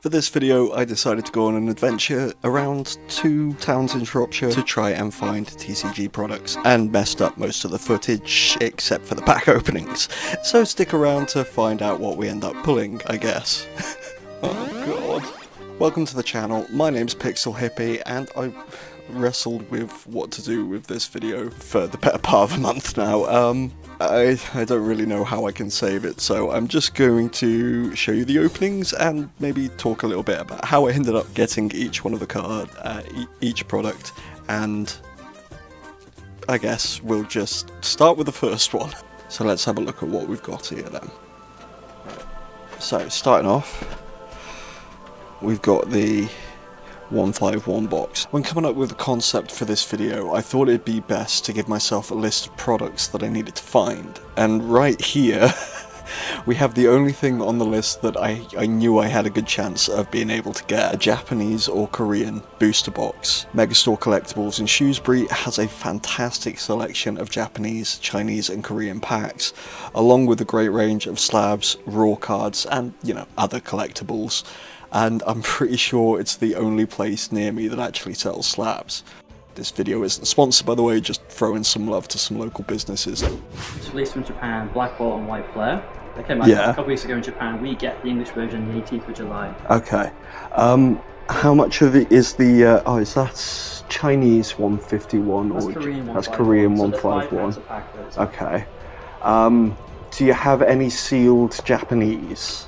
For this video, I decided to go on an adventure around 2 towns in Shropshire to try and find TCG products, and messed up most of the footage except for the pack openings. So stick around to find out what we end up pulling, I guess. Oh god. Welcome to the channel, my name's Pixel Hippie, and I wrestled with what to do with this video for the better part of a month now. I don't really know how I can save it, so I'm just going to show you the openings and maybe talk a little bit about how I ended up getting each one of the each product, and I guess we'll just start with the first one. So let's have a look at what we've got here then. So starting off, we've got the 151 box. When coming up with the concept for this video, I thought it'd be best to give myself a list of products that I needed to find. And right here, we have the only thing on the list that I knew I had a good chance of being able to get: a Japanese or Korean booster box. Megastore Collectibles in Shrewsbury has a fantastic selection of Japanese, Chinese and Korean packs, along with a great range of slabs, raw cards and, you know, other collectibles. And I'm pretty sure it's the only place near me that actually sells slabs. This video isn't sponsored, by the way, just throwing some love to some local businesses. It's released from Japan, Black Ball and White Flare. They came out a couple weeks ago in Japan. We get the English version the 18th of July. Okay. How much of it is the, is that Chinese 151? That's or Korean 151. That's Korean 151. So pack, okay. Do you have any sealed Japanese?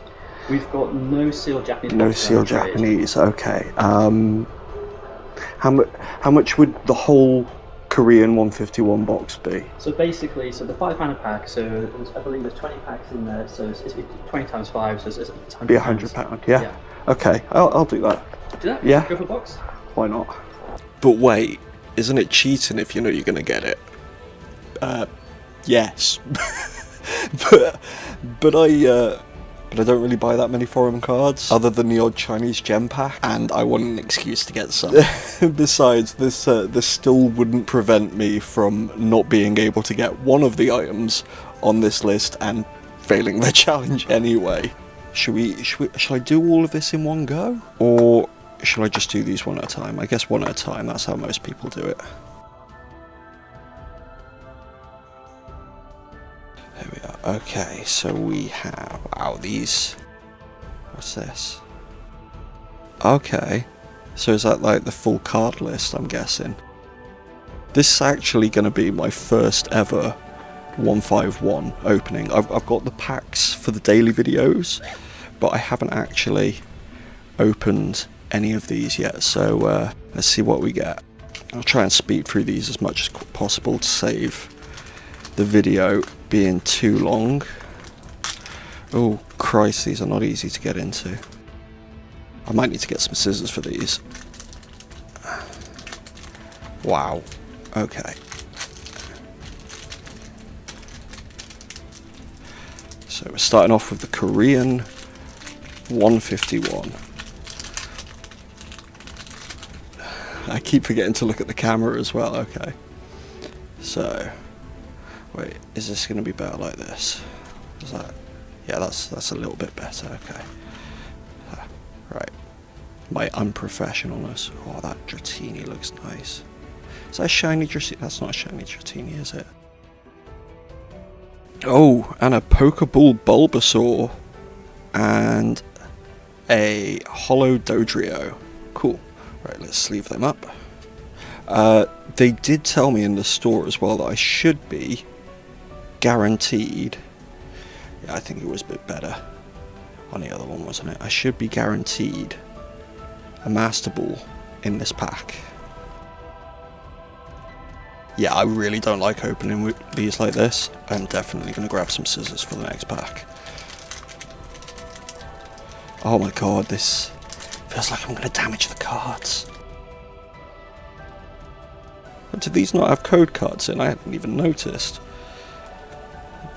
We've got no sealed Japanese. No sealed Japanese, okay. How much would the whole Korean 151 box be? So basically, the £5 pack, so I believe there's 20 packs in there, so it's 20 times 5, so it's £100. Be £100, yeah? Okay, I'll do that. Do that? Yeah. Go for a box? Why not? But wait, isn't it cheating if you know you're going to get it? Yes. But I don't really buy that many foreign cards, other than the odd Chinese gem pack, and I want an excuse to get some. Besides, this still wouldn't prevent me from not being able to get one of the items on this list and failing the challenge anyway. Shall I do all of this in one go? Or shall I just do these one at a time? I guess one at a time, that's how most people do it. There we are. Okay, so we have, wow, these, what's this? Okay, so is that like the full card list, I'm guessing? This is actually going to be my first ever 151 opening. I've got the packs for the daily videos, but I haven't actually opened any of these yet, so let's see what we get. I'll try and speed through these as much as possible to save the video being too long. Oh Christ, these are not easy to get into. I might need to get some scissors for these. Wow, okay. So we're starting off with the Korean 151. I keep forgetting to look at the camera as well, okay. So wait, is this going to be better like this? Is that? Yeah, that's a little bit better. Okay. Right. My unprofessionalness. Oh, that Dratini looks nice. Is that a shiny Dratini? That's not a shiny Dratini, is it? Oh, and a Pokeball Bulbasaur and a Holo Dodrio. Cool. Right, let's sleeve them up. They did tell me in the store as well that I should be guaranteed, yeah, I think it was a bit better on the other one, wasn't it? I should be guaranteed a Master Ball in this pack. Yeah, I really don't like opening these like this. I'm definitely going to grab some scissors for the next pack. Oh my god, this feels like I'm going to damage the cards. But did these not have code cards in? I hadn't even noticed.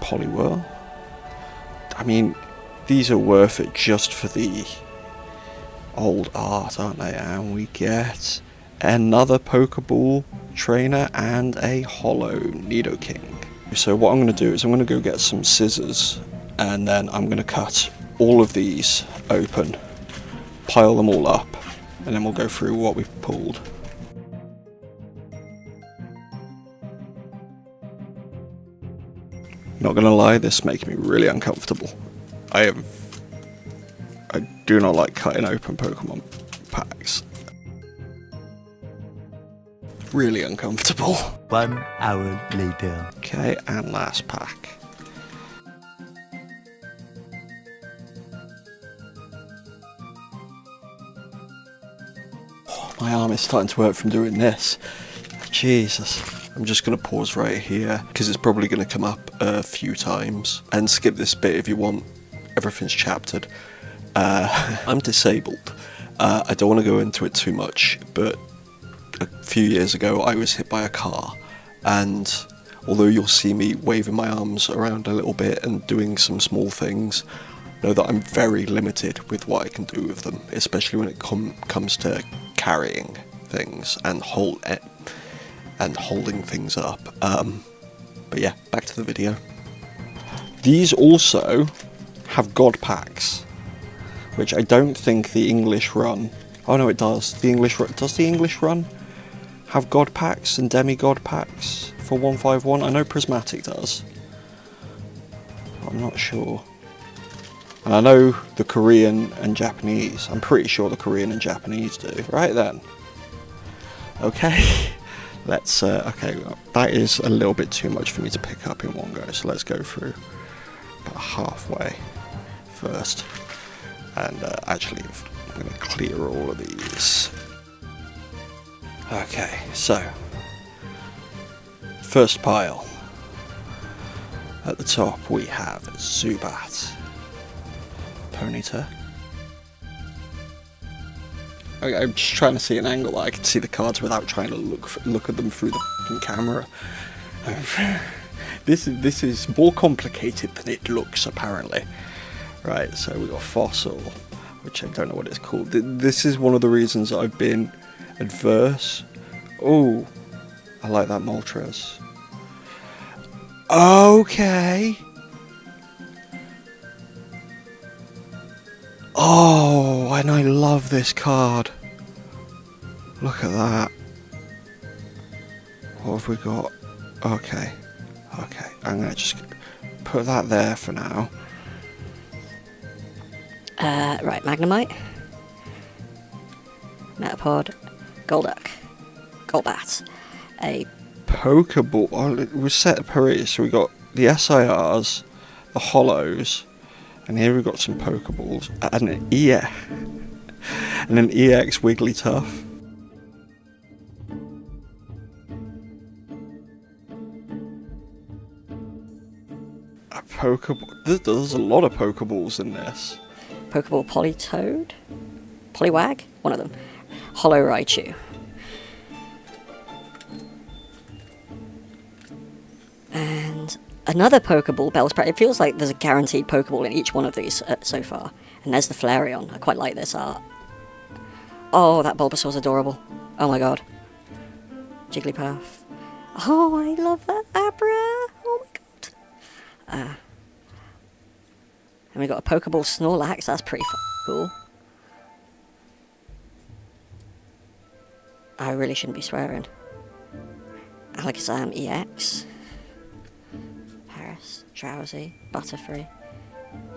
Poliwhirl. I mean, these are worth it just for the old art, aren't they? And we get another Pokeball trainer and a Holo Nidoking. So what I'm going to do is I'm going to go get some scissors, and then I'm going to cut all of these open pile them all up, and then we'll go through what we've pulled. Not gonna lie, this is making me really uncomfortable. I do not like cutting open Pokemon packs. Really uncomfortable. 1 hour later. Okay, and last pack. Oh, my arm is starting to hurt from doing this. Jesus. I'm just going to pause right here, because it's probably going to come up a few times. And skip this bit if you want. Everything's chaptered. I'm disabled. I don't want to go into it too much, but a few years ago I was hit by a car, and although you'll see me waving my arms around a little bit and doing some small things, know that I'm very limited with what I can do with them, especially when it comes to carrying things and holding things up. But yeah, back to the video. These also have God packs, which I don't think the English run. Oh no, it does. Does the English run have God packs and demigod packs for 151? I know Prismatic does. I'm not sure. And I know the Korean and Japanese. I'm pretty sure the Korean and Japanese do. Right then. Okay. Let's, okay, that is a little bit too much for me to pick up in one go, so let's go through about halfway first. And actually, I'm going to clear all of these. Okay, so, first pile. At the top we have Zubat, Ponyta. Okay, I'm just trying to see an angle where I can see the cards without trying to look at them through the f***ing camera. This is more complicated than it looks, apparently. Right, so we got Fossil, which I don't know what it's called. This is one of the reasons I've been adverse. Oh, I like that Moltres. Okay. Oh, and I love this card. Look at that. What have we got? Okay. Okay, I'm going to just put that there for now. Right, Magnemite, Metapod, Golduck, Golbat, a Pokeball. Oh, we're set per each, so we got the SIRs, the Hollows, and here we've got some Pokeballs, and an EX, and an EX Wigglytuff. A Pokeball. There's a lot of Pokeballs in this. Pokeball Politoed, Poliwag, one of them, Hollow Raichu. And another Pokeball Bellsprout. It feels like there's a guaranteed Pokeball in each one of these so far. And there's the Flareon. I quite like this art. Oh, that Bulbasaur's adorable. Oh my god. Jigglypuff. Oh, I love that Abra. Oh my god. And we got a Pokeball Snorlax. That's pretty cool. I really shouldn't be swearing. Alakazam EX. Paris. Drowsy. Butterfree.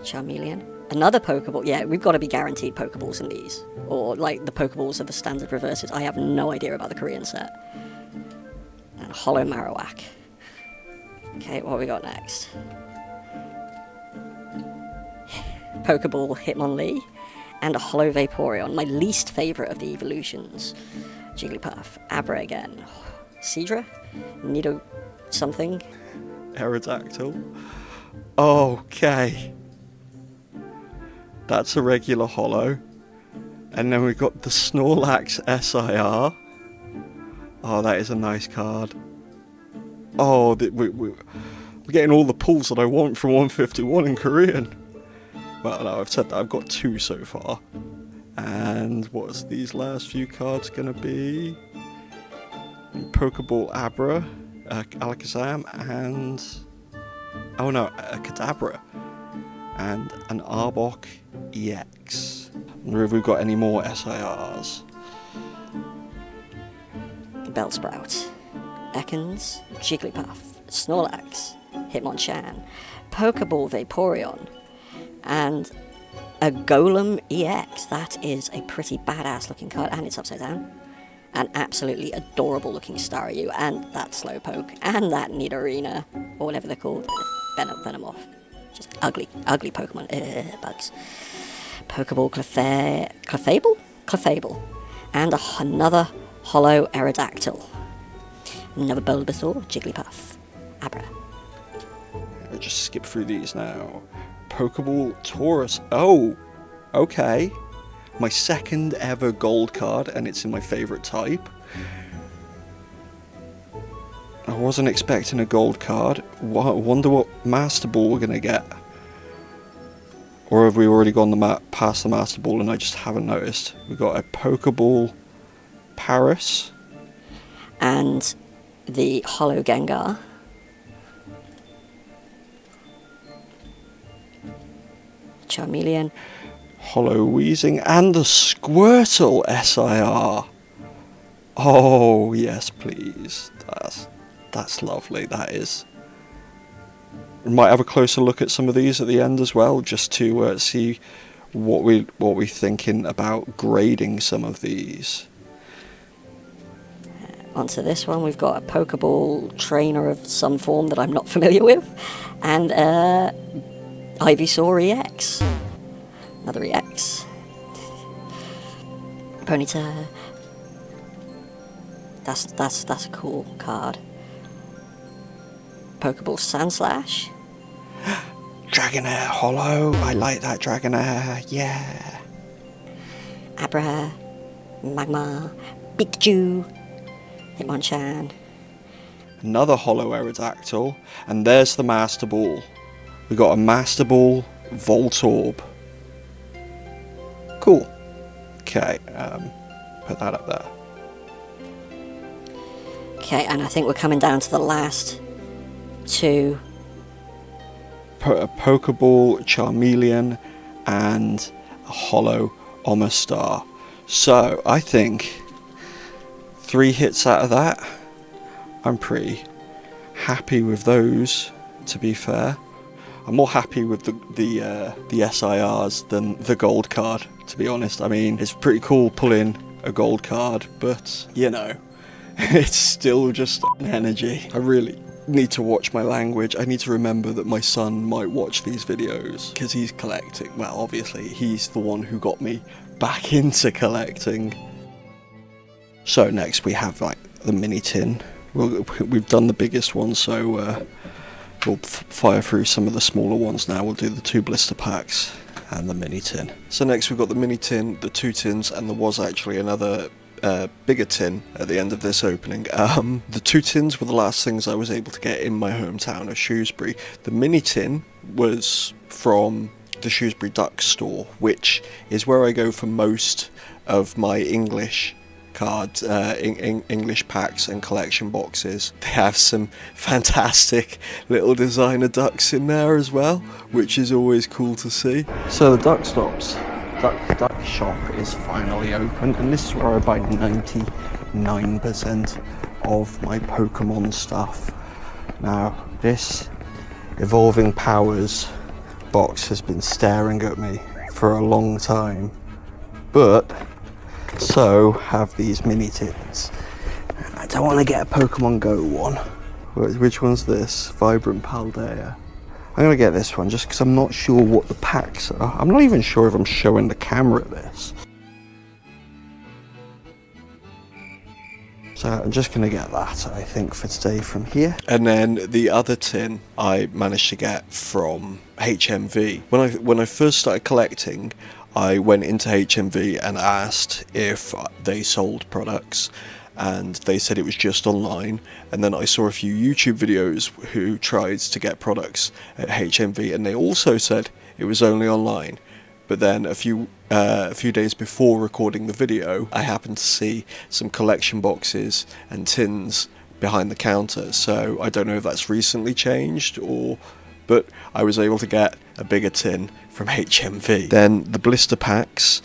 Charmeleon. Another Pokeball. Yeah, we've got to be guaranteed Pokeballs in these. Or, like, the Pokeballs are the standard reverses. I have no idea about the Korean set. And Hollow Marowak. Okay, what have we got next? Pokeball Hitmonlee. And a Hollow Vaporeon. My least favourite of the evolutions. Jigglypuff. Abra again. Seadra. Nido something. Aerodactyl. Okay. That's a regular Hollow. And then we've got the Snorlax SIR. Oh, that is a nice card. Oh, we're getting all the pulls that I want from 151 in Korean. Well, no, I've said that. I've got 2 so far. And what's these last few cards going to be? Pokeball Abra, Alakazam, and... oh no, a Kadabra. And an Arbok EX. wonder if we've got any more SIRs. Bellsprout, Ekans, Jigglypuff, Snorlax, Hitmonchan, Pokeball Vaporeon, and a Golem EX. That is a pretty badass looking card, and it's upside down. An absolutely adorable looking Staryu, and that Slowpoke, and that Nidorina, or whatever they're called, Venomoth. Just ugly Pokemon. Bugs. Pokeball Clefable, and another Hollow Aerodactyl. Another Bulbasaur, Jigglypuff, Abra. I'll just skip through these now. Pokeball Taurus. Oh, okay. My second ever gold card, and it's in my favourite type. I wasn't expecting a gold card. Wonder what Master Ball we're gonna get. Or have we already gone past the Master Ball and I just haven't noticed? We've got a Pokeball Paris. And the Hollow Gengar. Charmeleon. Hollow Weezing and the Squirtle SIR. Oh yes, please. That's lovely. That is. We might have a closer look at some of these at the end as well, just to see what we're thinking about grading some of these. Onto this one, we've got a Pokeball trainer of some form that I'm not familiar with, and Ivysaur EX. Another EX. Ponyta. That's a cool card. Pokeball Sandslash. Dragonair Hollow. I like that Dragonair. Yeah. Abra. Magmar. Pikachu. Hitmonchan. Another Hollow Aerodactyl. And there's the Master Ball. We got a Master Ball Voltorb. Cool. Okay, put that up there. Okay, and I think we're coming down to the last two. A Pokeball Charmeleon and a Hollow Omastar. So, I think 3 hits out of that. I'm pretty happy with those, to be fair. I'm more happy with the SIRs than the gold card, to be honest. I mean, it's pretty cool pulling a gold card, but, you know, it's still just energy. I really need to watch my language. I need to remember that my son might watch these videos, because he's collecting. Well, obviously, he's the one who got me back into collecting. So next we have, like, the mini tin. We've done the biggest one, so we'll fire through some of the smaller ones now. We'll do the 2 blister packs and the mini tin. So next we've got the mini tin, the 2 tins, and there was actually another bigger tin at the end of this opening. The 2 tins were the last things I was able to get in my hometown of Shrewsbury. The mini tin was from the Shrewsbury Duck store, which is where I go for most of my English cards, English packs and collection boxes. They have some fantastic little designer ducks in there as well, which is always cool to see. So the duck shop is finally open, and this is where I buy 99% of my Pokemon stuff. Now, this Evolving Powers box has been staring at me for a long time, but so have these mini tins. I don't want to get a Pokemon Go one. Which one's this? Vibrant Paldea. I'm going to get this one just because I'm not sure what the packs are. I'm not even sure if I'm showing the camera this. So I'm just going to get that, I think, for today from here. And then the other tin I managed to get from HMV. When I first started collecting, I went into HMV and asked if they sold products, and they said it was just online. And then I saw a few YouTube videos who tried to get products at HMV, and they also said it was only online. But then a few days before recording the video, I happened to see some collection boxes and tins behind the counter. So I don't know if that's recently changed, but I was able to get a bigger tin from HMV. Then the blister packs,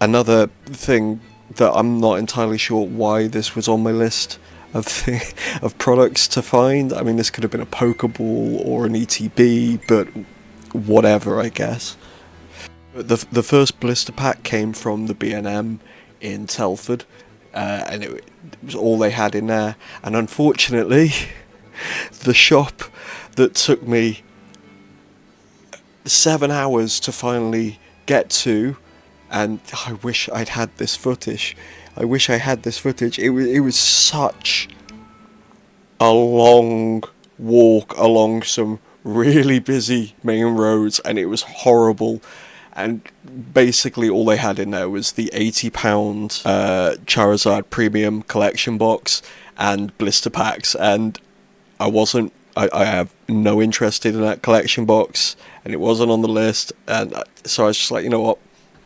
Another thing that I'm not entirely sure why this was on my list of products to find. I mean, this could have been a Pokeball or an ETB, but whatever, I guess. The first blister pack came from the B&M in Telford, and it was all they had in there. And unfortunately, the shop that took me 7 hours to finally get to, and I wish I'd had this footage. It was such a long walk along some really busy main roads, and it was horrible. And basically all they had in there was the £80 Charizard Premium Collection Box and blister packs, and I have no interest in that collection box, and it wasn't on the list, and so I was just like, you know what,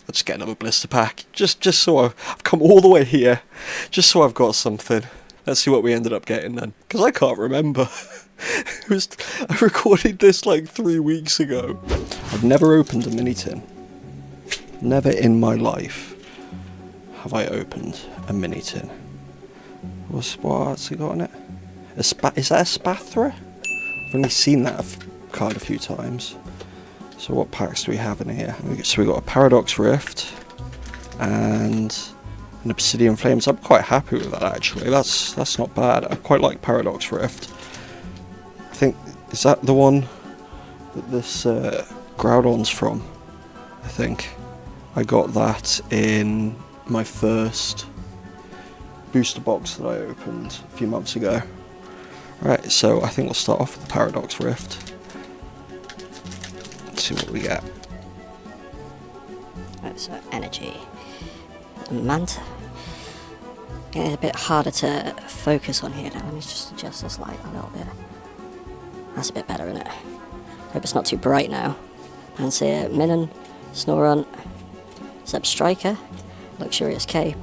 I'll just get another blister pack, just so I've come all the way here, just so I've got something. Let's see what we ended up getting then, because I can't remember. I recorded this like 3 weeks ago. I've never opened a mini tin. Never in my life have I opened a mini tin. What's it got in it? Is that a Spathra? I've only seen that card a few times. So what packs do we have in here? So we got a Paradox Rift and an Obsidian Flames. I'm quite happy with that actually. That's not bad. I quite like Paradox Rift. I think, is that the one that this Groudon's from? I think. I got that in my first booster box that I opened a few months ago. Right, so I think we'll start off with the Paradox Rift. Let's see what we get. That's energy. Manta. Yeah, it's a bit harder to focus on here now. Let me just adjust this light a little bit. That's a bit better, isn't it? Hope it's not too bright now. And see it, Minun, Snorunt, Zeb Striker, Luxurious Cape,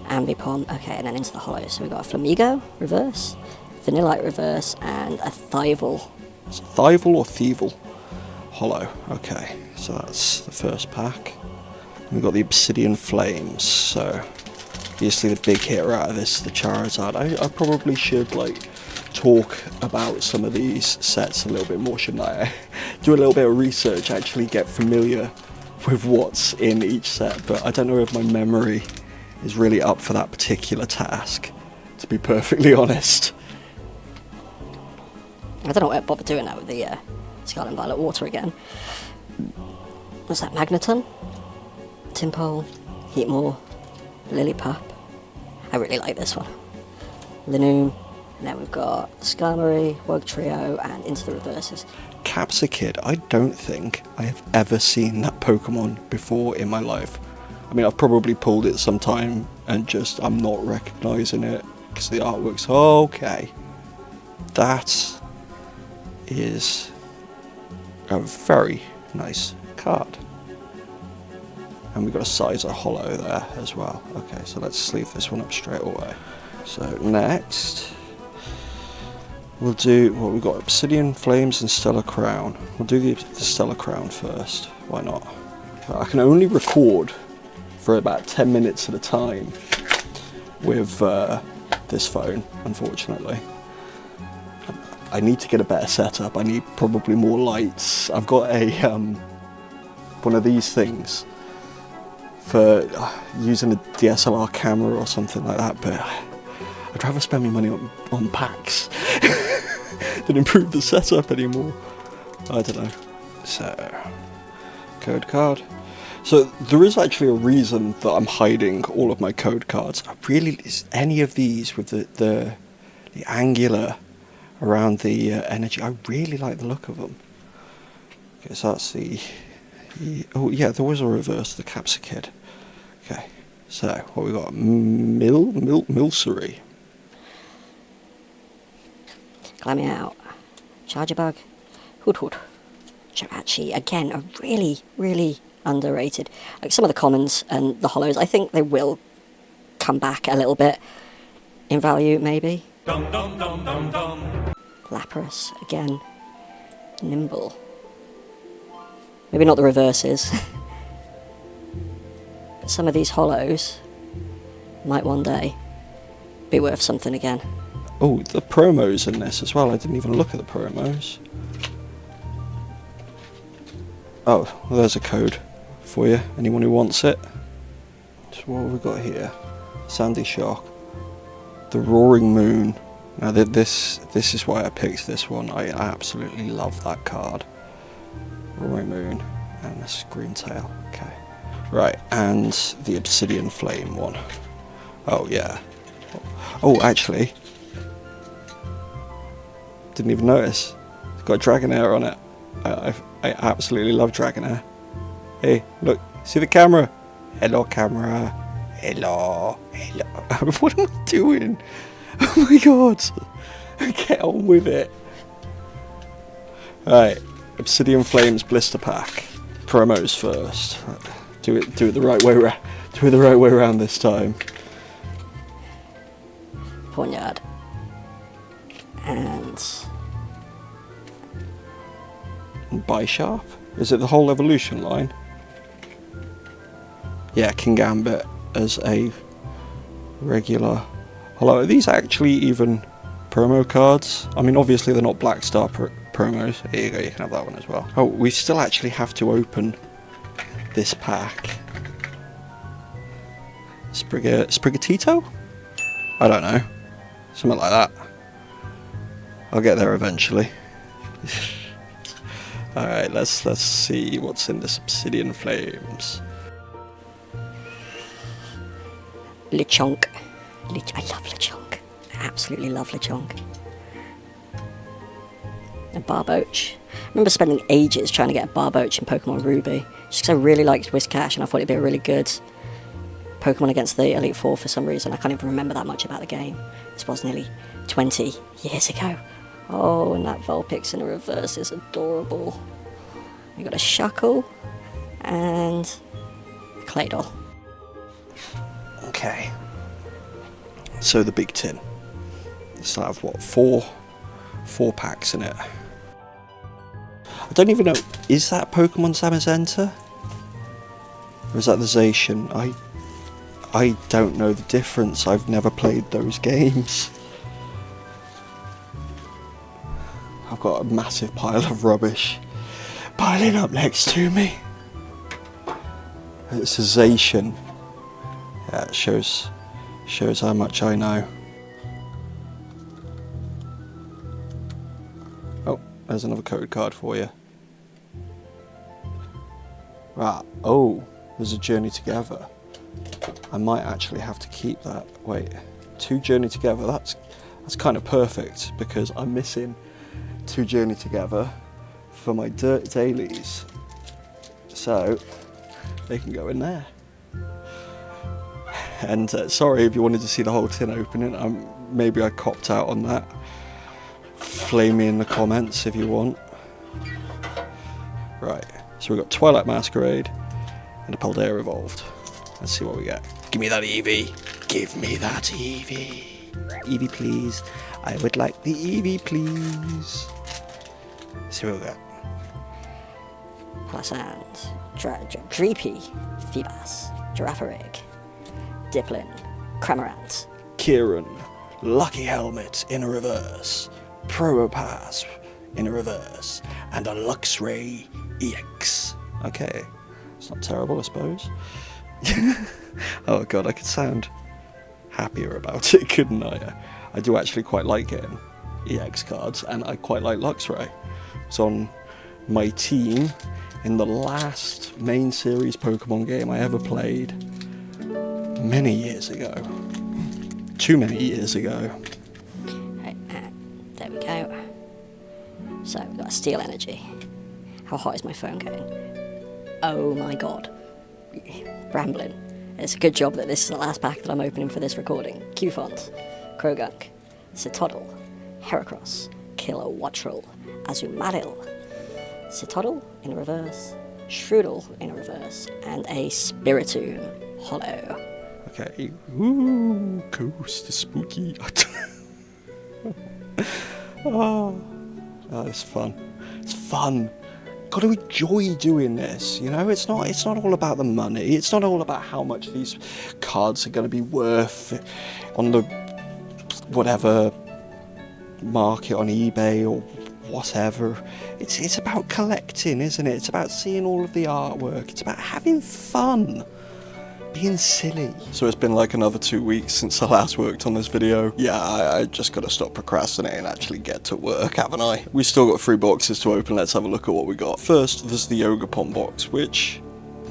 Ambipom. Okay, and then into the hollows. So we got a Flamigo reverse, Vanillite reverse, and a Thievul. Is it Thievul or Thievul? Hollow. Okay, so that's the first pack. We've got the Obsidian Flames. So obviously the big hitter out of this is the Charizard. I probably should talk about some of these sets a little bit more, shouldn't I? Do a little bit of research, actually get familiar with what's in each set, but I don't know if my memory is really up for that particular task, to be perfectly honest. I don't know why I bothered doing that with the Scarlet and Violet Water again. What's that? Magneton, Timpole, Heatmore, Lillipup. I really like this one. Linoom. And then we've got Skarmory, Wugtrio, and into the reverses. Capsakid, I don't think I have ever seen that Pokemon before in my life. I mean, I've probably pulled it sometime and just, I'm not recognising it because the artwork's okay. That is a very nice card. And we've got a Sizer Hollow there as well. Okay, so let's sleeve this one up straight away. So next, we'll do, well, we've got Obsidian Flames and Stellar Crown. We'll do the Stellar Crown first. Why not? I can only record for about 10 minutes at a time with this phone, unfortunately. I need to get a better setup. I need probably more lights. I've got a one of these things for using a DSLR camera or something like that, but I'd rather spend my money on packs than improve the setup anymore. I don't know. So, code card. So there is actually a reason that I'm hiding all of my code cards. Is any of these with the angular around the energy, I really like the look of them. Okay, so that's the oh yeah, there was a reverse, the Capsakid. Okay, so what we got? Milcery. Glameow, Chargebug, Hoot, Jirachi. Again, a really underrated. Like some of the commons and the hollows, I think they will come back a little bit in value, maybe. Lapras, again. Nimble. Maybe not the reverses. some of these hollows might one day be worth something again. Oh, the promos in this as well. I didn't even look at the promos. Oh, well, there's a code for you. Anyone who wants it. So what have we got here? Sandy Shock. The Roaring Moon. Now this is why I picked this one. I absolutely love that card. Roaring Moon and the Screamtail. Okay. Right, and the Obsidian Flame one. Oh yeah. Oh, actually, didn't even notice. It's got Dragonair on it. I absolutely love Dragonair. Hey, look, see the camera? Hello, camera. Hello, hello. What am I doing? Oh my god! Get on with it. Right, Obsidian Flames Blister Pack. Promos first. Do it the right way around. Do it the right way around this time. Poniard. And Bisharp? Is it the whole evolution line? Yeah, King Gambit as a regular. Hello, are these actually even promo cards? I mean, obviously they're not Black Star promos. Here you go, you can have that one as well. Oh, we still actually have to open this pack. Sprigatito? I don't know. Something like that. I'll get there eventually. Alright, let's see what's in this Obsidian Flames. Lechonk. I love Lechonk. I absolutely love Lechonk. And Barboach. I remember spending ages trying to get a Barboach in Pokemon Ruby, just because I really liked Whiscash and I thought it'd be a really good Pokemon against the Elite Four for some reason. I can't even remember that much about the game. This was nearly 20 years ago. Oh, and that Vulpix in a reverse is adorable. We got a Shuckle and a Claydol. Okay. So the big tin. This will have what, four packs in it. I don't even know, is that Pokemon Zamazenta? Or is that the Zacian? I don't know the difference. I've never played those games. I've got a massive pile of rubbish piling up next to me. It's a Zacian. Yeah, it shows how much I know. Oh, there's another code card for you. Right, oh, there's a Journey Together. I might actually have to keep that. Wait, 2 Journey Together, that's kind of perfect because I'm missing 2 Journey Together for my dirt dailies. So, they can go in there. And sorry if you wanted to see the whole tin opening, maybe I copped out on that. Flame me in the comments if you want. Right, so we've got Twilight Masquerade and a Paldea Evolved. Let's see what we get. Give me that Eevee. Give me that Eevee. Eevee, please. I would like the Eevee, please. Let's see what we got. Palossand, Dreepy, Feebas, Girafarig, Diplin, Cramorant, Kieran, Lucky Helmet in a reverse, Probopass in a reverse, and a Luxray EX. Okay, it's not terrible, I suppose. Oh god, I could sound happier about it, couldn't I? I do actually quite like getting EX cards, and I quite like Luxray. It's on my team in the last main series Pokemon game I ever played many years ago. Too many years ago. Right, there we go. So we've got a Steel Energy. How hot is my phone going? Oh my god. Rambling. It's a good job that this is the last pack that I'm opening for this recording. Q-Font, Krogunk, Citodel, Heracross, Kilowattrel, Azumarill, Citodel in reverse, Shroodle in reverse, and a Spiritomb Hollow. Okay, ooh, ghost is spooky. Oh, it's fun. It's fun. got to enjoy doing this, you know? It's not all about the money. It's not all about how much these cards are going to be worth on the whatever market on eBay or whatever. It's about collecting, isn't it? It's about seeing all of the artwork. It's about having fun. Being silly. So it's been like another 2 weeks since I last worked on this video. Yeah, I just gotta stop procrastinating and actually get to work, haven't I? We still got 3 boxes to open. Let's have a look at what we got. First, there's the Ogre box, which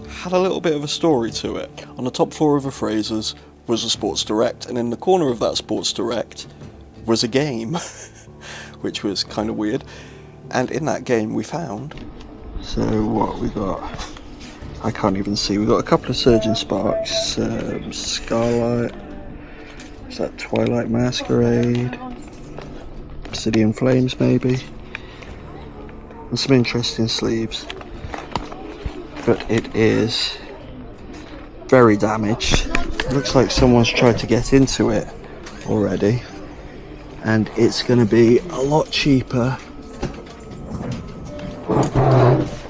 had a little bit of a story to it. On the top floor of a Fraser's was a Sports Direct, and in the corner of that Sports Direct was a game, which was kind of weird. And in that game we found... So what we got? I can't even see. We've got a couple of Surging Sparks, Scarlight, is that Twilight Masquerade, Obsidian Flames maybe, and some interesting sleeves. But it is very damaged. It looks like someone's tried to get into it already, and it's going to be a lot cheaper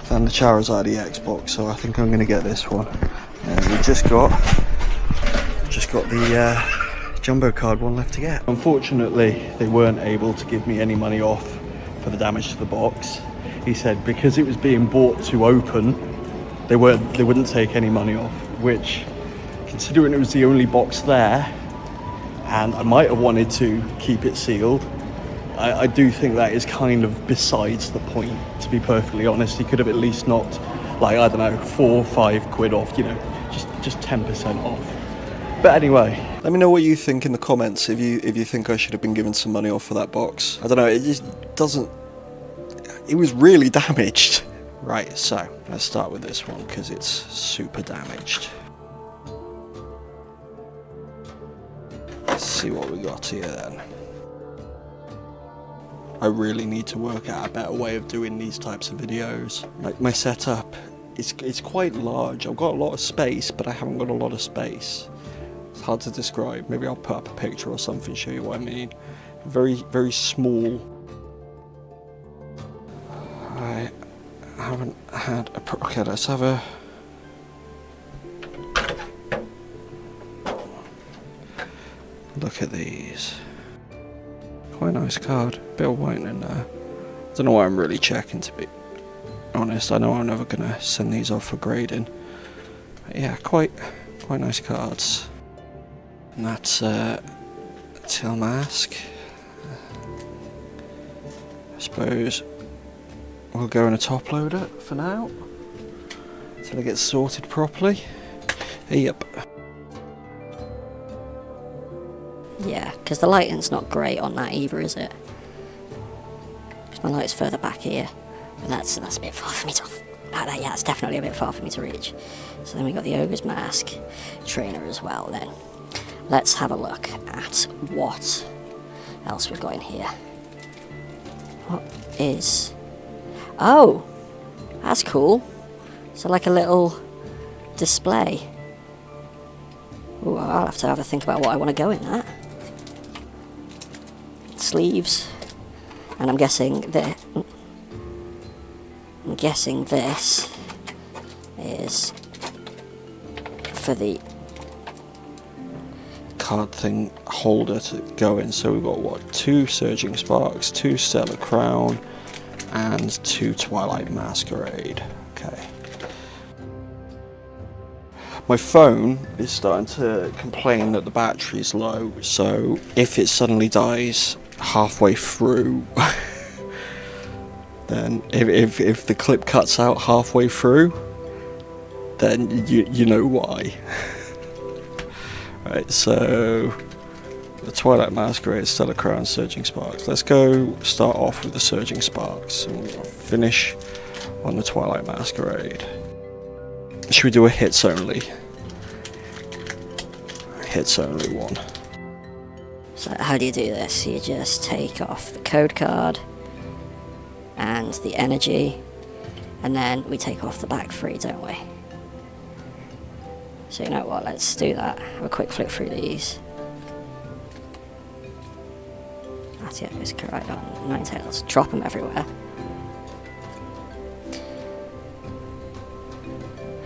than the Charizard EX box, so I think I'm going to get this one. We just got the jumbo card one left to get. Unfortunately, they weren't able to give me any money off for the damage to the box. He said because it was being bought to open, they wouldn't take any money off, which, considering it was the only box there, and I might have wanted to keep it sealed, I do think that is kind of besides the point, to be perfectly honest. He could have at least knocked, like, I don't know, 4 or 5 quid off, you know, just 10% off. But anyway, let me know what you think in the comments if you think I should have been given some money off for that box. I don't know, it just doesn't... It was really damaged. Right, so let's start with this one because it's super damaged. Let's see what we got here then. I really need to work out a better way of doing these types of videos. Like, my setup, it's quite large. I've got a lot of space, but I haven't got a lot of space. It's hard to describe. Maybe I'll put up a picture or something, show you what I mean. Very, very small. I haven't had a... Okay, let's have a... Look at these. Quite a nice card. Bit of white in there. I don't know why I'm really checking, to be honest. I know I'm never going to send these off for grading. But yeah, quite nice cards. And that's Till Mask. I suppose we'll go in a top loader for now until it gets sorted properly. Yep. Yeah, because the lighting's not great on that either, is it? My light's further back here, but that's a bit far for me to... yeah, it's definitely a bit far for me to reach. So then we got the Ogre's Mask trainer as well then. Let's have a look at what else we've got in here. What is... Oh! That's cool. So like a little display. Ooh, I'll have to have a think about what I want to go in that. Sleeves. And I'm guessing this is for the card thing holder to go in. So we've got what, 2 Surging Sparks, 2 Stellar Crown, and 2 Twilight Masquerade. Okay. My phone is starting to complain that the battery's low, so if it suddenly dies halfway through, then if the clip cuts out halfway through, then you know why. Right, so the Twilight Masquerade, Stellar Crown, Surging Sparks. Let's go start off with the Surging Sparks and we'll finish on the Twilight Masquerade. Should we do a hits only? Hits only one. So how do you do this? You just take off the code card and the energy, and then we take off the back 3, don't we? So you know what, let's do that. Have a quick flick through these. That's it, it's correct on Ninetales. Drop them everywhere.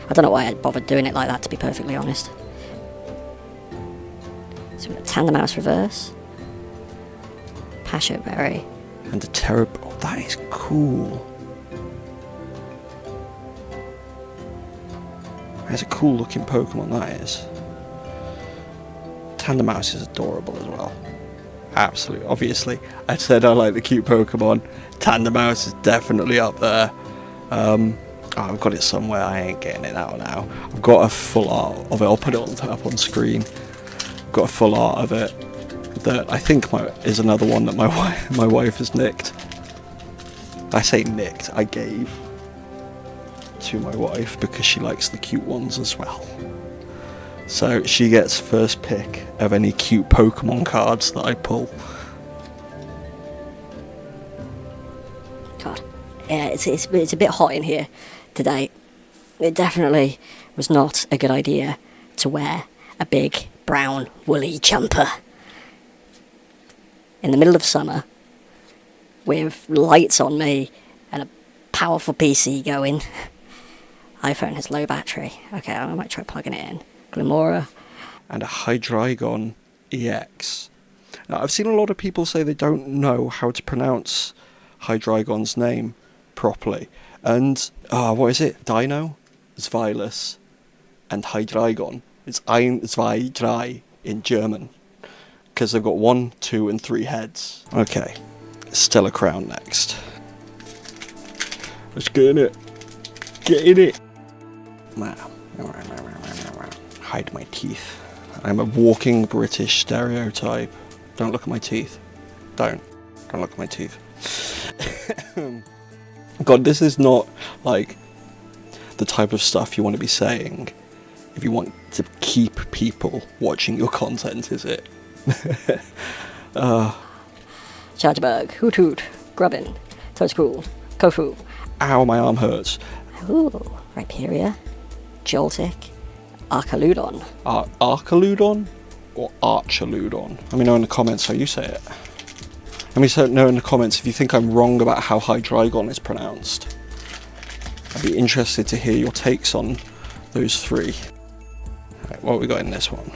I don't know why I bothered doing it like that, to be perfectly honest. So we've got Tandemaus Reverse, Pasho Berry, and a terrible. Oh, that is cool. That's a cool looking Pokemon, that is. Tandemaus is adorable as well. Absolutely. Obviously, I said I like the cute Pokemon. Tandemaus is definitely up there. I've got it somewhere. I ain't getting it out now. I've got a full art of it. I'll put it up on screen. I've got a full art of it that I think is another one that my wife has nicked. I say nicked. I gave to my wife because she likes the cute ones as well. So she gets first pick of any cute Pokemon cards that I pull. God, yeah, it's a bit hot in here today. It definitely was not a good idea to wear a big brown woolly jumper in the middle of summer with lights on me and a powerful PC going. iPhone has low battery. Okay, I might try plugging it in. Glimora. And a Hydreigon EX. Now, I've seen a lot of people say they don't know how to pronounce Hydreigon's name properly. And, what is it? Dino, Zweilis, and Hydreigon. It's Ein, Zwei, Drei in German. Because they've got 1, 2, and 3 heads. Okay, Stellar Crown next. Let's get in it. Get in it. Wow. Hide my teeth. I'm a walking British stereotype. Don't look at my teeth. Don't look at my teeth. God, this is not like the type of stuff you want to be saying if you want to keep people watching your content, is it? Chargebug, Hoot Hoot, Grubbin, Toadspool, Kofu. Ow, my arm hurts. Ooh, Rhyperior, Joltik, Archaludon. Archaludon or Archaludon? Let me know in the comments how you say it. Let me know in the comments if you think I'm wrong about how Hydreigon is pronounced. I'd be interested to hear your takes on those 3. Right, what have we got in this one?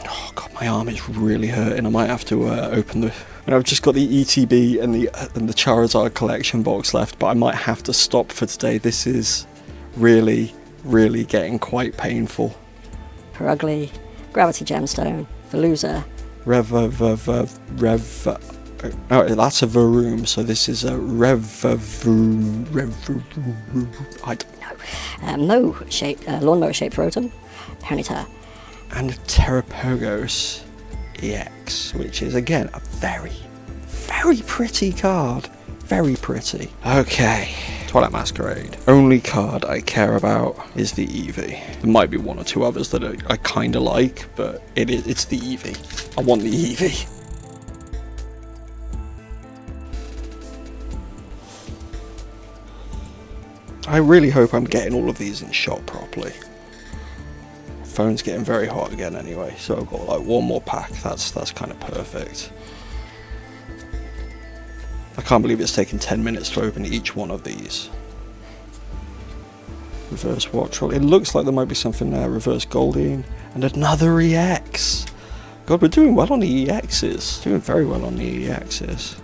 Oh god, my arm is really hurting. I might have to open the... I've just got the ETB and the Charizard collection box left, but I might have to stop for today. This is really getting quite painful. Perugly, Gravity Gemstone, Veluza. Oh, that's a Varoom, so this is a I don't know. Lawnmower shaped Rotom, Ponyta. And a Terrapogos EX, which is again a very pretty card. Very pretty. Okay, Twilight Masquerade. Only card I care about is the Eevee. There might be 1 or 2 others that I kind of like, but it's the Eevee. I want the Eevee. I really hope I'm getting all of these in shot properly. Phone's getting very hot again anyway, so I've got like 1 more pack. That's kind of perfect. I can't believe it's taken 10 minutes to open each one of these. Reverse Wattrel. It looks like there might be something there. Reverse Goldeen. And another EX. God, we're doing well on the EXs. Doing very well on the EXs.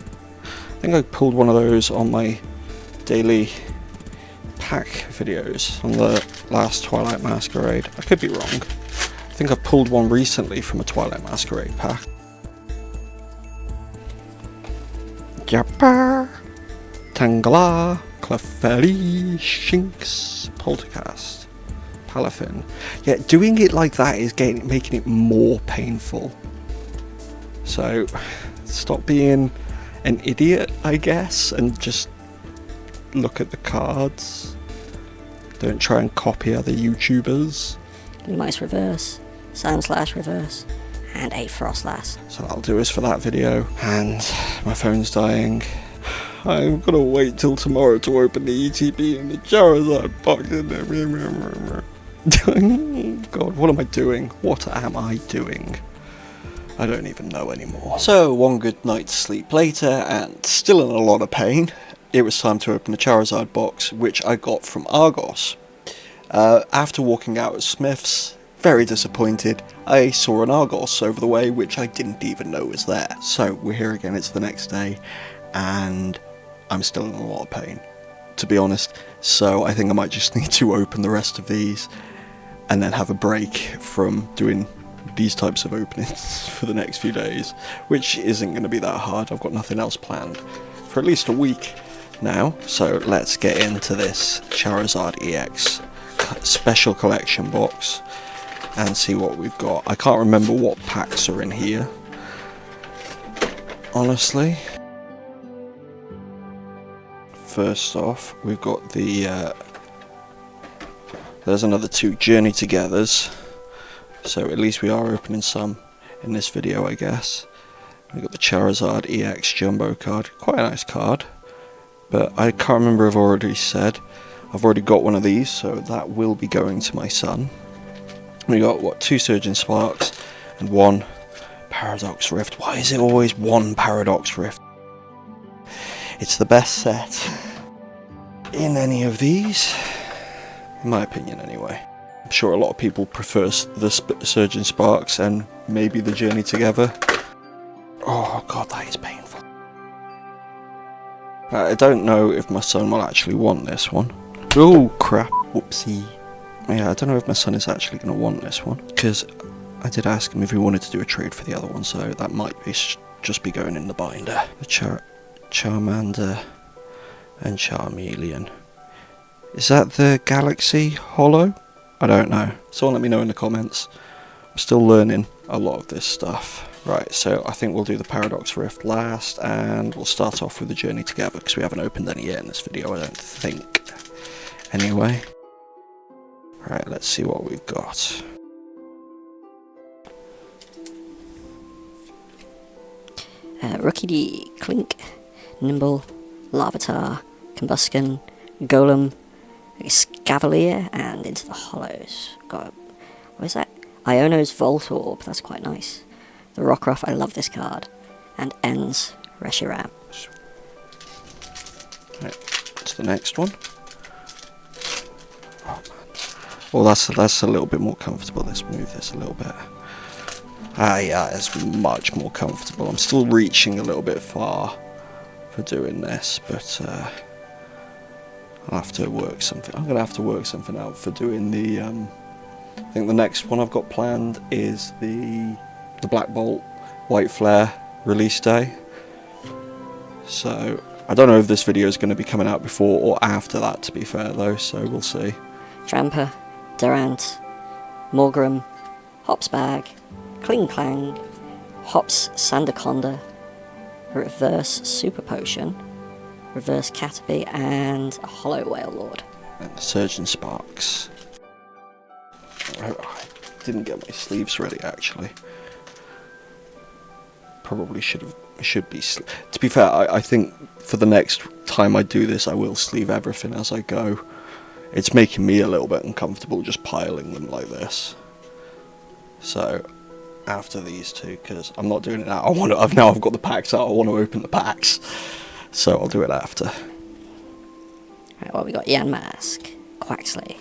I think I pulled one of those on my daily pack videos on the last Twilight Masquerade. I could be wrong. I think I pulled one recently from a Twilight Masquerade pack. Japper, Tangela, Clefairy, Shinx, Poltercast, Palafin. Yeah, doing it like that is making it more painful. So, stop being an idiot, I guess, and just look at the cards. Don't try and copy other YouTubers. Mice Reverse, Sandslash Reverse, and a Frostlass. So that'll do us for that video, and my phone's dying. I'm gonna wait till tomorrow to open the ETB and the Charizard box. God, what am I doing? What am I doing? I don't even know anymore. So, 1 good night's sleep later, and still in a lot of pain, it was time to open the Charizard box, which I got from Argos. After walking out of Smith's, very disappointed, I saw an Argos over the way, which I didn't even know was there. So we're here again, it's the next day, and I'm still in a lot of pain, to be honest. So I think I might just need to open the rest of these, and then have a break from doing these types of openings for the next few days, which isn't going to be that hard. I've got nothing else planned for at least a week now. So let's get into this Charizard EX special collection box and see what we've got. I can't remember what packs are in here, honestly. First off, we've got the there's another 2 Journey Togethers, so at least we are opening some in this video, I guess. We've got the Charizard EX Jumbo card, quite a nice card, but I can't remember if I've already said. I've already got one of these, so that will be going to my son. We got, what, 2 Surging Sparks and 1 Paradox Rift. Why is it always 1 Paradox Rift? It's the best set in any of these, in my opinion anyway. I'm sure a lot of people prefer the Surging Sparks and maybe the Journey Together. Oh god, that is painful. I don't know if my son will actually want this one. Oh crap, whoopsie. Yeah, I don't know if my son is actually going to want this one, because I did ask him if he wanted to do a trade for the other one, so that might be just be going in the binder. The Charmander and Charmeleon. Is that the Galaxy Holo? I don't know. Someone let me know in the comments. I'm still learning a lot of this stuff. Right, so I think we'll do the Paradox Rift last, and we'll start off with the Journey Together, because we haven't opened any yet in this video, I don't think. Anyway. Right, let's see what we've got. Rookie D, Clink, Nimble, Larvitar, Combusken, Golem, Scavalier, and into the Hollows. Got, what is that? Iono's Volt Orb, that's quite nice. The Rockruff, I love this card. And Ends, Reshiram. Right, what's the next one? Oh, man. Well, that's a little bit more comfortable. Let's move this a little bit. Ah, yeah, it's much more comfortable. I'm still reaching a little bit far for doing this, but I'll have to work something. I'm gonna have to work something out for doing the. I think the next one I've got planned is the Black Bolt White Flare release day. So I don't know if this video is going to be coming out before or after that, to be fair though. So we'll see. Tramper, Durant, Morgrem, Hopsbag, Kling Clang, Hops Sandaconda, Reverse Super Potion, Reverse Caterpie, and a Hollow Whale Lord. And Surgeon Sparks. I didn't get my sleeves ready actually. Probably should be. To be fair, I think for the next time I do this, I will sleeve everything as I go. It's making me a little bit uncomfortable just piling them like this. So after these 2, because I'm not doing it now. I've got the packs out. I want to open the packs, so I'll do it after. Right, well, we got Yanmask, Quaxley,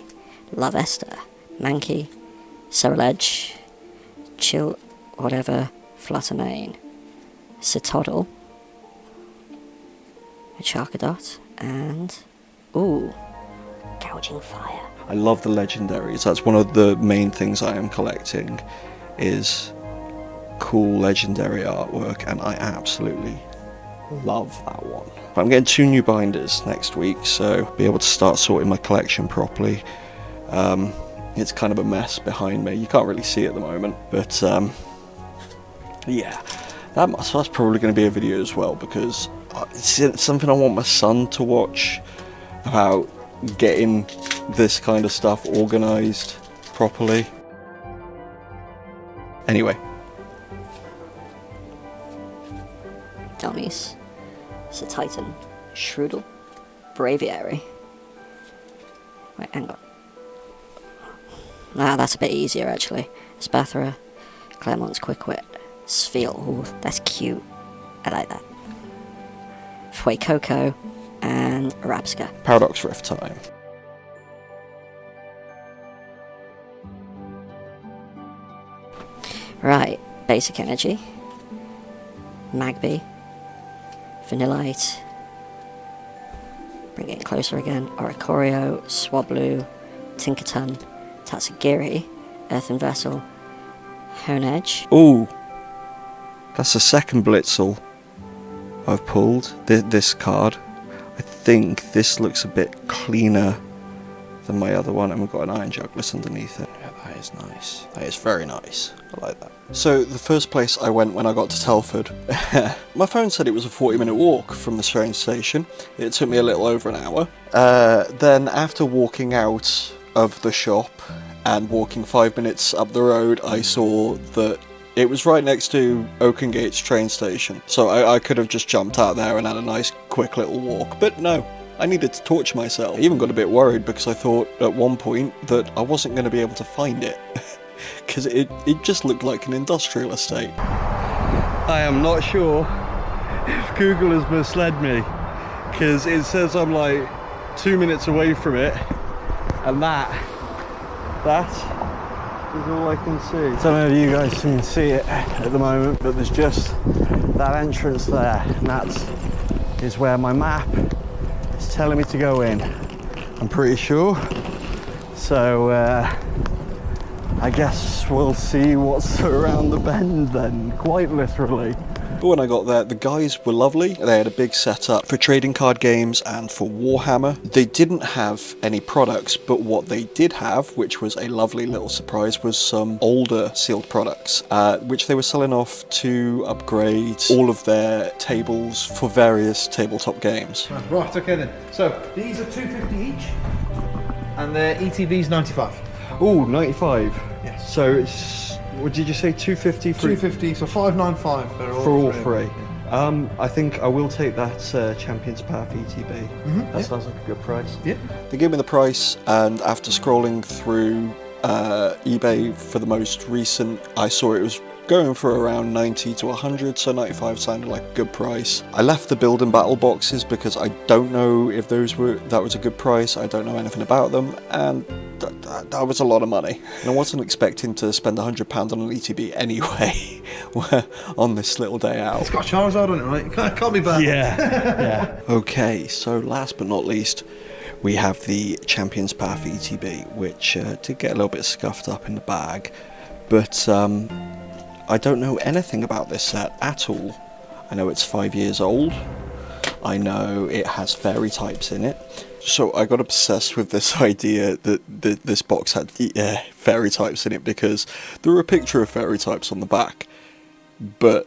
Lavester, Mankey, Ceruledge, Chill, whatever, Fluttermane, Citoddle, Charcaddot, and ooh, Gouging Fire. I love the legendaries. That's one of the main things I am collecting, is cool legendary artwork, and I absolutely love that one. I'm getting 2 new binders next week, so be able to start sorting my collection properly. It's kind of a mess behind me. You can't really see it at the moment, but yeah, that's probably going to be a video as well, because it's something I want my son to watch about getting this kind of stuff organised properly. Anyway. Dummies, Titan, Shroodle, Braviary. Wait, hang on. Ah, that's a bit easier actually. Spathra, Clermont's Quick Wit, Spheal, ooh, that's cute. I like that. Fuecoco, and Rapska. Paradox Rift time. Right, Basic Energy, Magby, Vanillite, bring it closer again, Oricorio, Swablu, Tinkerton, Tatsugiri, Earthen Vessel, Honedge. Ooh, that's the second Blitzel I've pulled, this card. I think this looks a bit cleaner than my other one, and we've got an Iron Jugless underneath it. Yeah, that is nice. That is very nice. I like that. So the first place I went when I got to Telford, my phone said it was a 40-minute walk from the train station. It took me a little over an hour. Then after walking out of the shop and walking 5 minutes up the road, I saw that it was right next to Oakengate's train station. So I could have just jumped out there and had a nice quick little walk, but no. I needed to torture myself. I even got a bit worried because I thought at one point that I wasn't going to be able to find it. Because it just looked like an industrial estate. I am not sure if Google has misled me. Because it says I'm like 2 minutes away from it. And that is all I can see. I don't know if you guys can see it at the moment, but there's just that entrance there. And that is where my map is telling me to go in, I'm pretty sure. So I guess we'll see what's around the bend then, quite literally. But when I got there, the guys were lovely. They had a big setup for trading card games and for Warhammer. They didn't have any products, but what they did have, which was a lovely little surprise, was some older sealed products, which they were selling off to upgrade all of their tables for various tabletop games. Right, okay then. So these are $2.50 each, and their ETB's 95. Oh, 95. Yes. So it's, what did you say, 250 for $2.50, so $5.95 for all three. Yeah. I think I will take that Champion's Path ETB. That sounds like a good price. Yeah. They gave me the price, and after scrolling through eBay for the most recent, I saw it was going for around 90 to 100, so 95 sounded like a good price. I left the build and battle boxes because I don't know if that was a good price. I don't know anything about them, and that was a lot of money. And I wasn't expecting to spend £100 on an ETB anyway on this little day out. It's got Charizard on it, right? Can't be bad. Yeah. Okay, so last but not least, we have the Champion's Path ETB, which did get a little bit scuffed up in the bag, but I don't know anything about this set at all. I know it's 5 years old. I know it has fairy types in it. So I got obsessed with this idea that this box had fairy types in it because there were a picture of fairy types on the back. But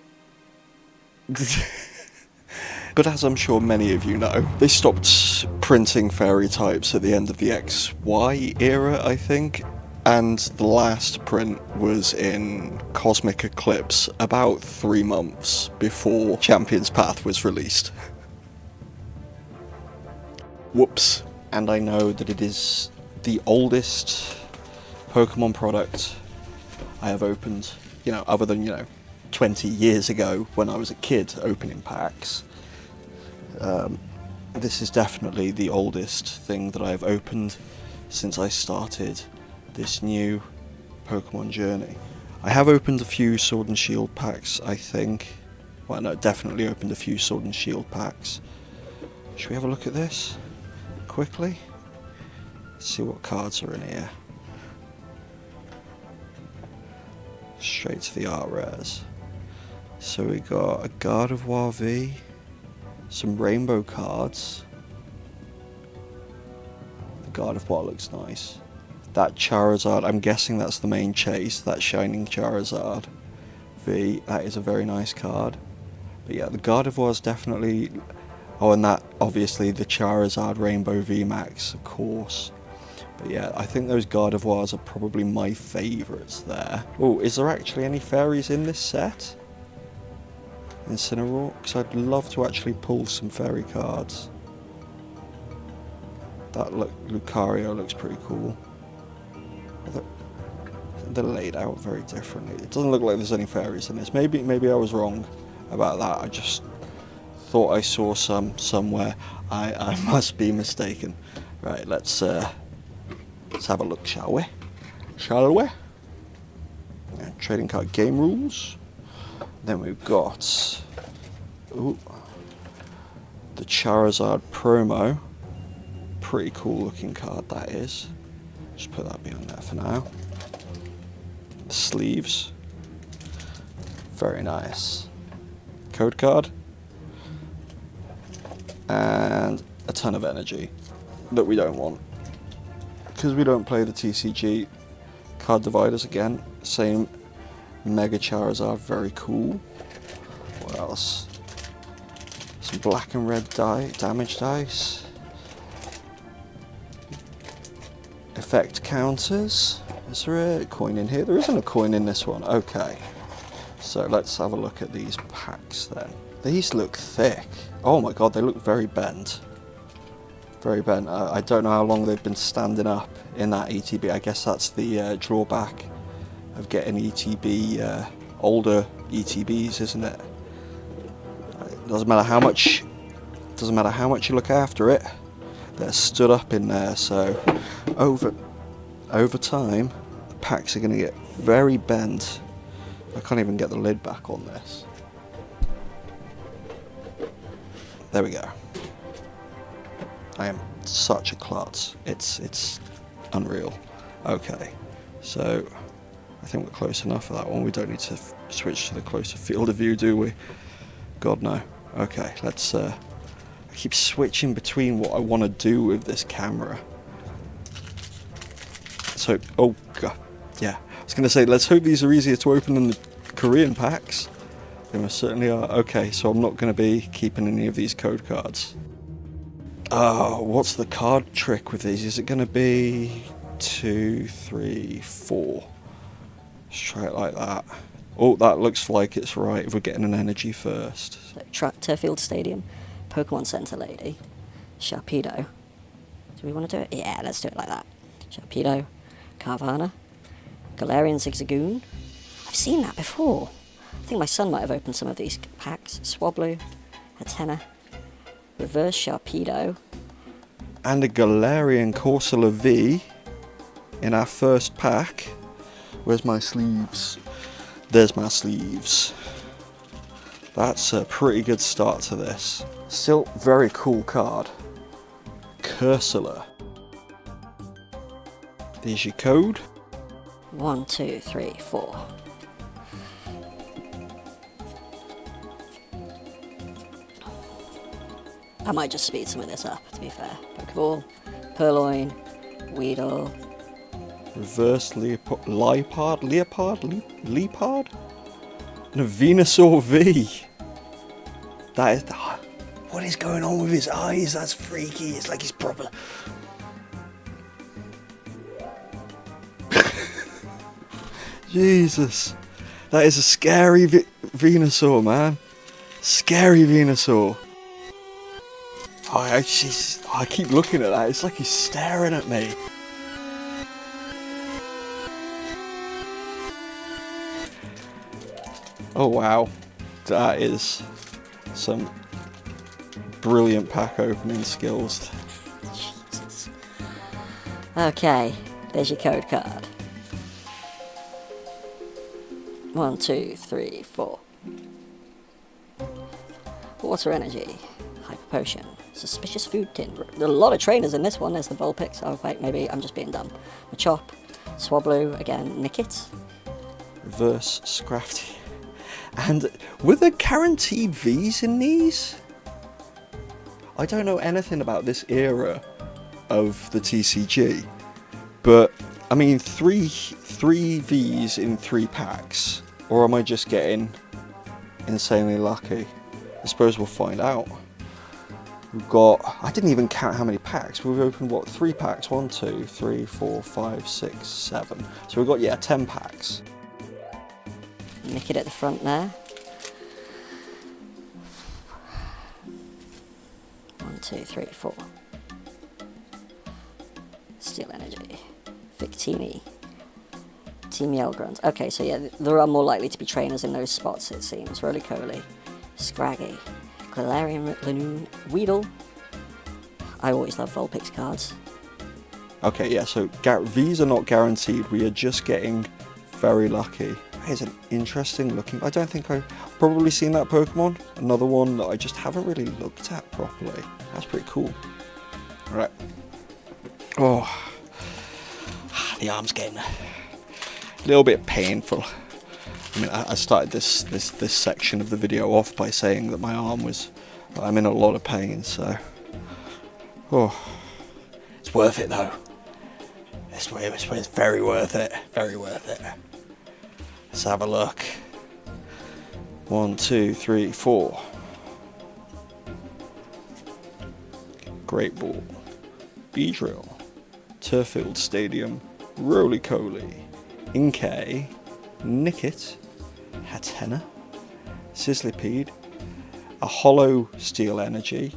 but as I'm sure many of you know, they stopped printing fairy types at the end of the XY era, I think. And the last print was in Cosmic Eclipse about 3 months before Champion's Path was released. Whoops. And I know that it is the oldest Pokemon product I have opened, other than, 20 years ago when I was a kid opening packs. This is definitely the oldest thing that I've opened since I started this new Pokemon journey. I have opened a few Sword and Shield packs, I think. Well, no, definitely opened a few Sword and Shield packs. Should we have a look at this quickly? Let's see what cards are in here. Straight to the art rares. So we got a Gardevoir V, some rainbow cards. The Gardevoir looks nice. That Charizard, I'm guessing that's the main chase, that Shining Charizard V, that is a very nice card. But yeah, the Gardevoir's definitely... Oh, and that, obviously, the Charizard Rainbow VMAX, of course. But yeah, I think those Gardevoirs are probably my favourites there. Oh, is there actually any fairies in this set? Incineroar? Because I'd love to actually pull some fairy cards. That Lucario looks pretty cool. They're laid out very differently. It doesn't look like there's any fairies in this. Maybe I was wrong about that. I just thought I saw some somewhere. I must be mistaken. Right, let's have a look, shall we? Shall we? trading card game rules. Then we've got the Charizard promo. Pretty cool looking card that is. Just put that behind there for now. The sleeves. Very nice. Code card. And a ton of energy that we don't want. Because we don't play the TCG. Card dividers again. Same Mega Charizard. Very cool. What else? Some black and red damage dice. Effect counters. Is there a coin in here? There isn't a coin in this one. Okay. So let's have a look at these packs then. These look thick. Oh my god, they look very bent. Very bent. I don't know how long they've been standing up in that ETB. I guess that's the drawback of getting ETB, older ETBs, isn't it? Doesn't matter how much you look after it. They're stood up in there. So over time, the packs are going to get very bent. I can't even get the lid back on this. There we go. I am such a klutz. It's unreal. Okay, so I think we're close enough for that one. We don't need to switch to the closer field of view, do we? God no. Okay, let's. I keep switching between what I want to do with this camera. So, oh god, yeah. I was gonna say, let's hope these are easier to open than the Korean packs. They most certainly are. Okay, so I'm not going to be keeping any of these code cards. What's the card trick with these? Is it going to be 2, 3, 4? Let's try it like that. Oh, that looks like it's right if we're getting an energy first. So, Turfield Stadium, Pokemon Center Lady, Sharpedo. Do we want to do it? Yeah, let's do it like that. Sharpedo, Carvana, Galarian Zigzagoon. I've seen that before. I think my son might have opened some of these packs. Swablu, Hatena, Reverse Sharpedo. And a Galarian Corsola V in our first pack. Where's my sleeves? There's my sleeves. That's a pretty good start to this. Still very cool card. Corsola. There's your code. 1, 2, 3, 4. I might just speed some of this up, to be fair. Pokeball, Purloin, Weedle. Reverse Leopard, and a Venusaur V. That is, what is going on with his eyes? That's freaky. It's like he's proper. Jesus, that is a scary Venusaur, man. Scary Venusaur. I keep looking at that. It's like he's staring at me. Oh wow, that is some brilliant pack opening skills. Jesus. Okay, there's your code card. 1, 2, 3, 4. Water Energy, Hyper Potion, Suspicious Food Tin. There are a lot of trainers in this one. There's the Vulpix. Oh wait, maybe I'm just being dumb. Machop, Swablu, again, Nickit. Reverse Scrafty. And were there guaranteed Vs in these? I don't know anything about this era of the TCG, but I mean, three Vs in 3 packs, or am I just getting insanely lucky? I suppose we'll find out. We've got, I didn't even count how many packs. We've opened, what, 3 packs? 1, 2, 3, 4, 5, 6, 7. So we've got, yeah, 10 packs. Nick it at the front there. 1, 2, 3, 4. Steel Energy. Victini. Team Yellgrunt. Okay, so yeah, there are more likely to be trainers in those spots, it seems. Roly-Coly. Scraggy. Galarian Lanoon. Weedle. I always love Vulpix cards. Okay, yeah, so Vs are not guaranteed. We are just getting very lucky That is an interesting looking. I don't think I've probably seen that Pokemon. Another one that I just haven't really looked at properly. That's pretty cool. Alright. Oh, the arm's getting a little bit painful. I mean, I started this section of the video off by saying that my arm was... I'm in a lot of pain, so... Oh, it's worth it though. It's very worth it. Very worth it. Let's have a look. 1, 2, 3, 4. Great Ball. Beedrill. Turffield Stadium. Roly-Coly. Inkay. Nickit. Hatena. Sizzlipede. A Hollow Steel Energy.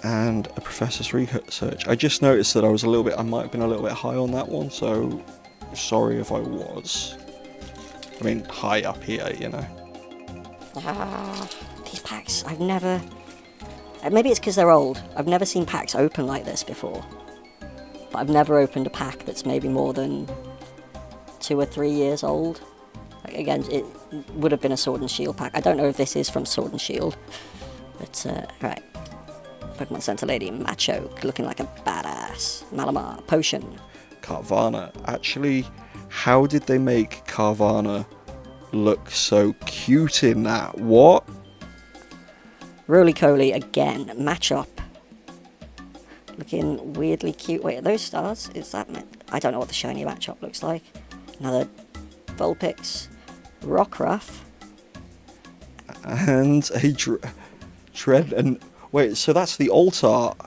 And a Professor's Research. I just noticed that I might have been a little bit high on that one, so sorry if I was. I mean, high up here, you know. These packs, I've never... Maybe it's because they're old. I've never seen packs open like this before. But I've never opened a pack that's maybe more than 2 or 3 years old. Like, again, it would have been a Sword and Shield pack. I don't know if this is from Sword and Shield. But, right. Pokemon Center Lady, Macho, looking like a badass. Malamar, Potion. Carvana. Actually, how did they make Carvana look so cute in that? What? Roly-Coly again, Machop. Looking weirdly cute. Wait, are those stars? Is that... I don't know what the shiny Machop looks like. Another Vulpix. Rockruff. And a Dread and... Wait, so that's the alt art.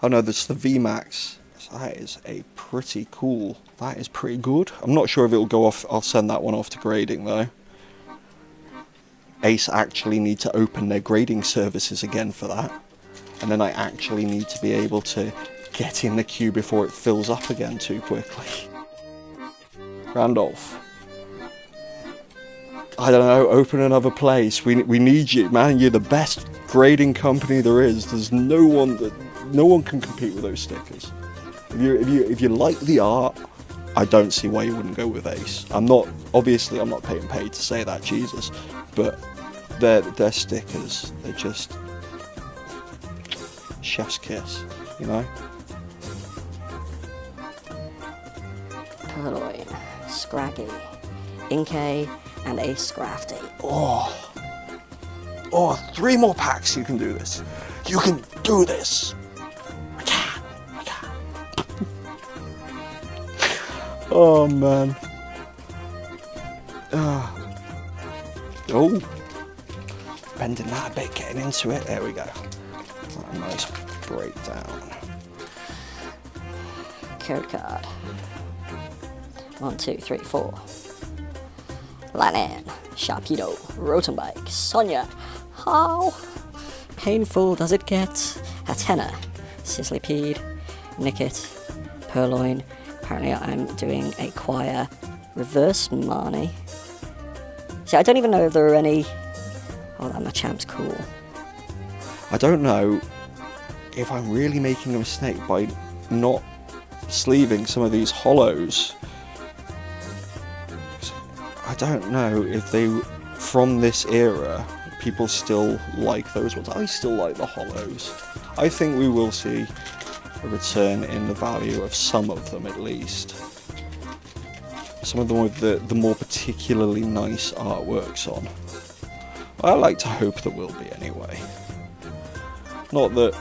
Oh no, that's the VMAX. That is a pretty cool. That is pretty good. I'm not sure if it'll go off. I'll send that one off to grading though. Ace actually need to open their grading services again for that. And then I actually need to be able to get in the queue before it fills up again too quickly. Randolph. I don't know, open another place. We need you, man. You're the best grading company there is. There's no one can compete with those stickers. If you like the art, I don't see why you wouldn't go with Ace. I'm not paying paid to say that, Jesus, but their stickers, they're just chef's kiss, you know. Purloin, Scraggy, Inkay, and a Scrafty. Oh, 3 more packs. You can do this. You can do this. I can. Oh man. Oh, bending that a bit, getting into it. There we go. A nice breakdown. Code card. 1, 2, 3, 4. Lanan, Sharpedo, Rotom-Bike, Sonia. How painful does it get? Hatena, Sizzlipede, Nickit, Purloin. Apparently I'm doing a choir reverse Marnie. See, I don't even know if there are any... Oh, that Machamp's cool. I don't know if I'm really making a mistake by not sleeving some of these hollows. I don't know if they, from this era, people still like those ones. I still like the hollows. I think we will see a return in the value of some of them at least. Some of them with the more particularly nice artworks on. I like to hope there will be anyway. Not that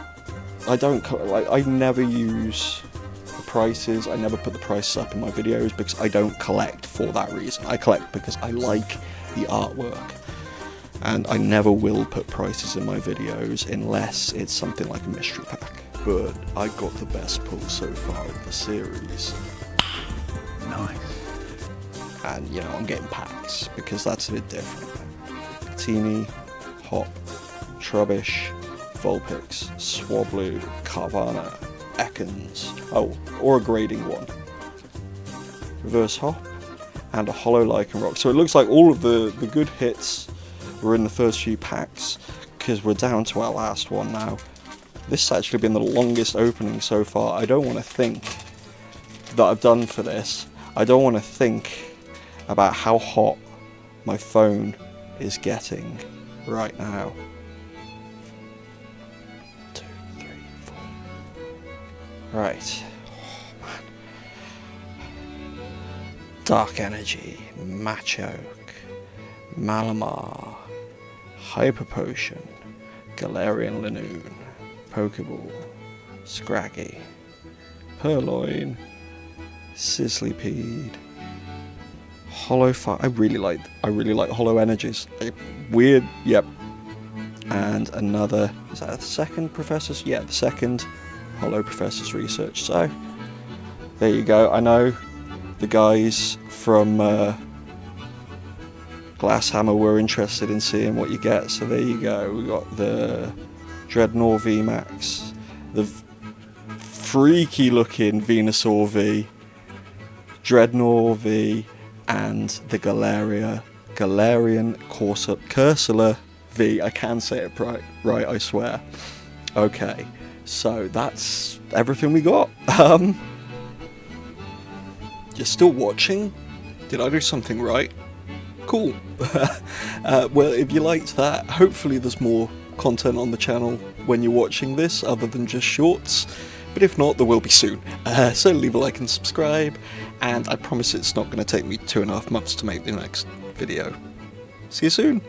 I don't, like, I never use the prices, I never put the prices up in my videos because I don't collect for that reason. I collect because I like the artwork. And I never will put prices in my videos unless it's something like a mystery pack. But I got the best pull so far of the series. Nice. And, you know, I'm getting packs because that's a bit different. Teeny, Hop, Trubbish, Vulpix, Swablu, Carvana, Ekans. Oh, or a grading one. Reverse Hop, and a Hollow Lycanroc. So it looks like all of the good hits were in the first few packs, because we're down to our last one now. This has actually been the longest opening so far. I don't want to think that I've done for this. I don't want to think about how hot my phone is getting right now. 2, 3, 4. Right. Oh, man. Dark Energy, Machoke, Malamar, Hyper Potion, Galarian Linoon, Pokeball, Scraggy, Purloin, Sizzlipede, Hollow Fire. I really like Hollow Energies. Weird, yep. And another, is that the second Professor's? Yeah, the second Hollow Professor's Research. So, there you go. I know the guys from Glasshammer were interested in seeing what you get, so there you go. We got the Dreadnought VMAX, the freaky looking Venusaur V, Dreadnought V, and the Galarian Cursula V. I can say it right, I swear. Okay, so that's everything we got. You're still watching? Did I do something right? Cool. Well, if you liked that, hopefully there's more content on the channel when you're watching this other than just shorts, but if not, there will be soon. So leave a like and subscribe, and I promise it's not going to take me 2.5 months to make the next video. See you soon.